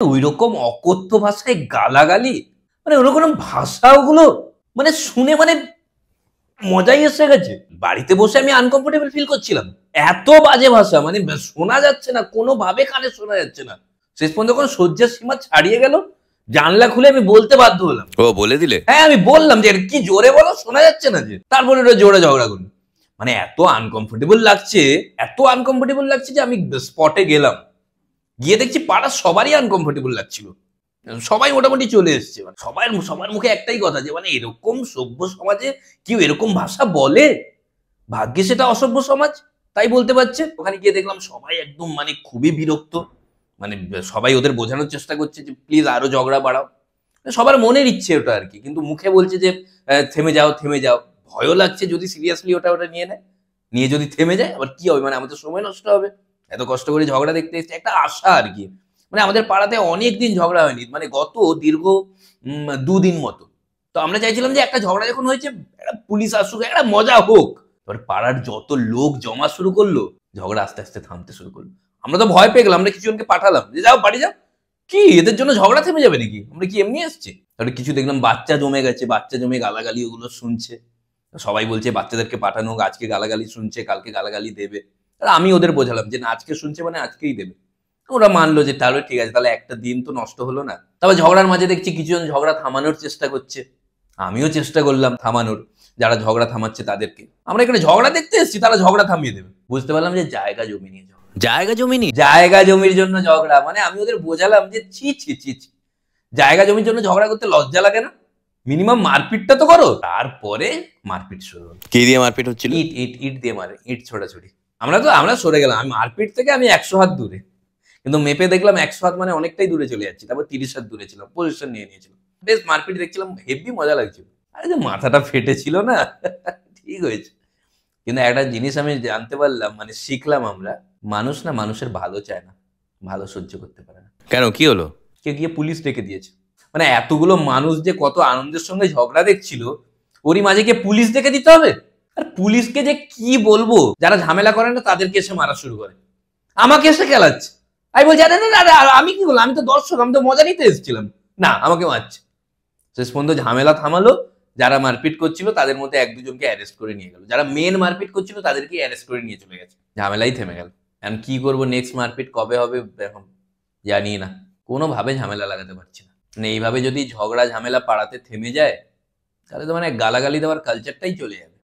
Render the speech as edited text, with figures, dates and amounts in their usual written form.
ওইরকম অকথ্য ভাষায় গালাগালি, মানে ওরকম ভাষা, ওগুলো মানে শুনে মানে মজাই এসে গেছে। বাড়িতে বসে আমি আনকমফোর্টেবল ফিল করছিলাম। এত বাজে ভাষা, মানে শোনা যাচ্ছে না, কোনোভাবে কানে শোনা যাচ্ছে না। শেষ পর্যন্ত যখন সহ্যের সীমা ছাড়িয়ে গেল, জানলা খুলে আমি বলতে বাধ্য হলাম। ও বলে দিলে? হ্যাঁ, আমি বললাম যে কি জোরে বলো, শোনা যাচ্ছে না যে। তারপরে ওরা জোরে ঝগড়া করলো। মানে এত আনকমফোর্টেবল লাগছে, এত আনকমফোর্টেবল লাগছে যে আমি স্পটে গেলাম, গিয়ে দেখছি পাড়ার সবারই আনকমফোর্টেবল লাগছিল। সবাই মোটামুটি চলে এসছে। মানে সবার মুখে একটাই কথা যে মানে এরকম সভ্য সমাজে কেউ এরকম ভাষা বলে? ভাগ্যে সেটা অসভ্য সমাজ, তাই বলতে পারছে। ওখানে গিয়ে দেখলাম সবাই একদম মানে খুবই বিরক্ত। মানে সবাই ওদের বোঝানোর চেষ্টা করছে যে প্লিজ আরো ঝগড়া বাড়াও। সবার মনের ইচ্ছে ওটা আর কি, কিন্তু মুখে বলছে যে থেমে যাও থেমে যাও। ভয়ও লাগছে যদি সিরিয়াসলি ওটা নিয়ে নেয়, নিয়ে যদি থেমে যায় আবার কি হবে, মানে আমাদের সময় নষ্ট হবে। এত কষ্ট করে ঝগড়া দেখতে এসেছে, একটা আশা আর কি। মানে আমাদের পাড়াতে অনেক দিন ঝগড়া হয়নি, মানে গত দীর্ঘ 2 দিন মতো। তো আমরা চাইছিলাম যে একটা ঝগড়া যখন হয়েছে, একটা পুলিশ আসুক, একটা মজা হোক। এবার পাড়ার যত লোক জমা শুরু করলো, ঝগড়া আস্তে আস্তে থামতে শুরু করলো। আমরা তো ভয় পেয়ে গেলাম, আমরা কিছুজনকে পাঠালাম যে যাও বাড়ি যাও। কি এদের জন্য ঝগড়া থেমে যাবে নাকি? আমরা কি এমনি এসছি? তাহলে কিছু দেখলাম বাচ্চা জমে গেছে, বাচ্চা জমে গালাগালি ওগুলো শুনছে। সবাই বলছে বাচ্চাদেরকে পাঠানো হোক, আজকে গালাগালি শুনছে কালকে গালাগালি দেবে। আর আমি ওদের বোঝালাম যে না, আজকে শুনছে মানে আজকেই দেবে। ওরা মানলো যে তাহলে ঠিক আছে, তাহলে একটা দিন তো নষ্ট হলো না। তবে ঝগড়ার মাঝে দেখছি কিছুজন ঝগড়া থামানোর চেষ্টা করছে, আমিও চেষ্টা করলাম থামানোর, যারা ঝগড়া থামাচ্ছে তাদেরকে। আমরা এখানে ঝগড়া দেখতে এসেছি, তারা ঝগড়া থামিয়ে দেবে। বুঝতে পারলাম যে জায়গা জমি নিয়ে ঝগড়া। জায়গা জমি নিয়ে? জায়গা জমির জন্য ঝগড়া, মানে আমি ওদের বোঝালাম যে ছি ছি ছি ছি, জায়গা জমির জন্য ঝগড়া করতে লজ্জা লাগে না? মিনিমাম মারপিটটা তো করো। তারপরে মারপিট শুরু হলো। কে দিয়ে মারপিট হচ্ছিল? ইট ইট ইট দিয়ে মারে, ইট ছোড়াছুড়ি। আমরা সরে গেলাম, আমি মারপিট থেকে আমি 100 হাত দূরে। কিন্তু মেপে দেখলাম 100 হাত মানে অনেকটাই দূরে চলে যাচ্ছি। তারপর 30 হাত দূরে ছিলাম, পজিশন নিয়ে নিয়েছিলাম। বেশ মারপিট দেখছিলাম, হেভি মজা লাগছিল। আরে যে মাথাটা ফেটেছিল না, ঠিক হয়েছে। কিন্তু একটা জিনিস আমি জানতে পারলাম, মানে শিখলাম আমরা, মানুষ না মানুষের ভালো চায় না, ভালো সহ্য করতে পারে না। কেন, কি হলো? কে গিয়ে পুলিশ ডেকে দিয়েছে। মানে এতগুলো মানুষ যে কত আনন্দের সঙ্গে ঝগড়া দেখছিল, ওরই মাঝে গিয়ে পুলিশ ডেকে দিতে হবে? আর পুলিশকে যে কি বলবো, যারা ঝামেলা করে না তাদেরকে এসে মারা শুরু করে, আমাকে এসে খেলাচ্ছে। আমি বলছি আরে না না, আমি কি বললাম, আমি তো দর্শক, আমি তো মজা নিতে এসেছিলাম। না, আমাকে মারছে। শেষ পর্যন্ত ঝামেলা থামালো, যারা মারপিট করছিল তাদের মধ্যে 1-2 জনকে অ্যারেস্ট করে নিয়ে গেল, যারা মেন মারপিট করছিল তাদেরকে অ্যারেস্ট করে নিয়ে চলে গেছে। ঝামেলাই থেমে গেল। এখন কি করবো, নেক্সট মারপিট কবে হবে এখন জানি না। কোনোভাবে ঝামেলা লাগাতে পারছি না। মানে এইভাবে যদি ঝগড়া ঝামেলা পাড়াতে থেমে যায়, তাহলে তো মানে গালাগালি দেওয়ার কালচারটাই চলে যাবে।